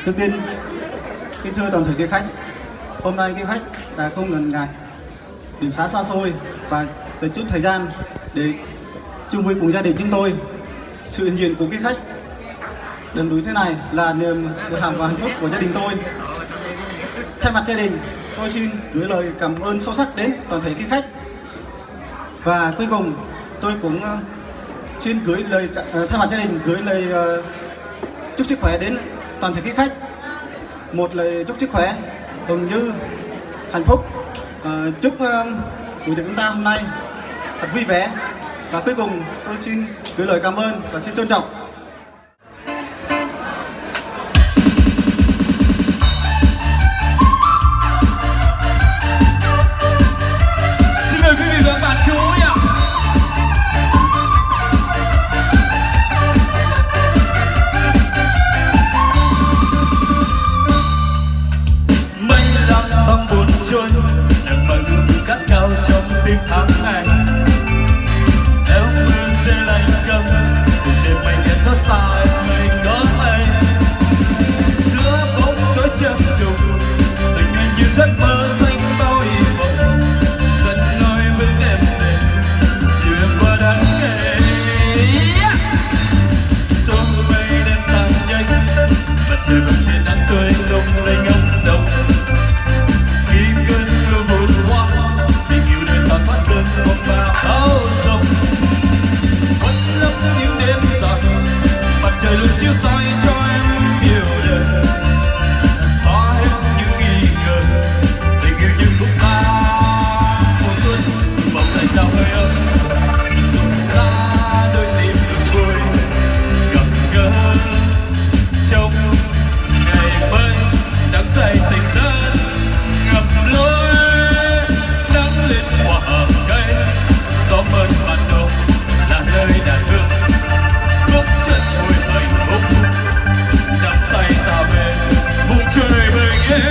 Trước tiên, kính thưa toàn thể quý khách, hôm nay quý khách đã không ngần ngại đường xá xa xôi và dành chút thời gian để chung vui cùng gia đình chúng tôi. Sự hiện diện của quý khách đầm núi thế này là niềm tự hào và hạnh phúc của gia đình tôi. Thay mặt gia đình, tôi xin gửi lời cảm ơn sâu sắc đến toàn thể quý khách. Và cuối cùng, tôi cũng xin gửi lời thay mặt gia đình gửi lời chúc sức khỏe đến toàn thể quý khách. Một lời chúc sức khỏe, mừng như hạnh phúc. Chúc buổi tiệc chúng ta hôm nay thật vui vẻ. Và cuối cùng, tôi xin gửi lời cảm ơn và xin trân trọng. Xin mời quý vị và các bạn cứu nhé. Mây lang thang buồn trôi, em vẫn cát cao trong tiếng tháng ngày. Nếu mưa rơi lạnh câm, cùng đêm mây đen xót xa em người có anh. Giữa bóng tối chập trùng, tình anh như giấc mơ xanh bao hy vọng, dẫn lối với em về xuyên qua đắng cay. Gió mây đen tan nhanh, mặt trời vẫn hiện nắng tươi lung linh ngông đông. Khi cơn mưa vụt qua, tình yêu đời ta thoát cơn mộng và áo rộng. Vẫn lấp những đêm dài, mặt trời luôn chiếu soi cho em yêu đời. Xóa hết những nghi ngờ, tình yêu như khúc ca mùa xuân bỗng lại sao hơi ấm. Rụng ra đôi tim được vui gặp gỡ trong ngày mới nắng say tình dân ngập lối. Nắng lên hoa ở cây, gió mơn ban đầu là nơi đàn hương khúc chân vui hạnh phúc. Nắm tay ta về vùng trời bình yên.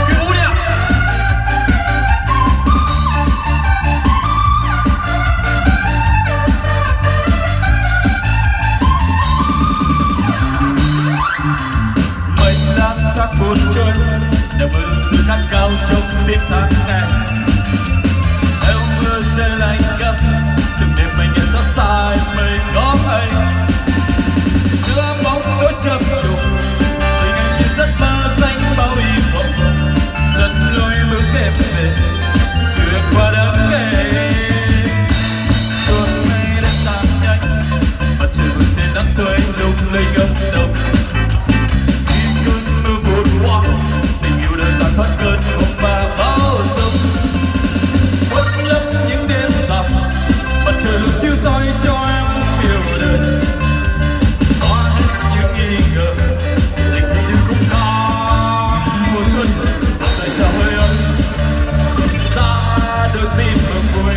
Cái vũ đi ạ. Mây lang thang buồn trôi, đêm mưa từ cát cao trong tiếng tháng ngày. Theo mưa rơi lạnh ngắt, từng đêm mây đen xót xa em mới có anh. Giữa bóng tối chập trùng, tình anh như giấc mơ xanh bao hy vọng, dẫn lối bước em về xuyên qua đắng cay. Cơn mây đen tan nhanh, mặt trời vươn lên nắng tươi lung linh ngông đông. Khi cơn mưa vụt qua, tình yêu đời ta thoát cơn mộng và bão giông. Vẫn lấp những đêm dài, mặt trời luôn chiếu soi cho em yêu đời. Xóa hết những nghi ngờ, tình yêu như khúc ca mùa xuân bỗng lại sao hơi ấm. Ra đôi tim mừng vui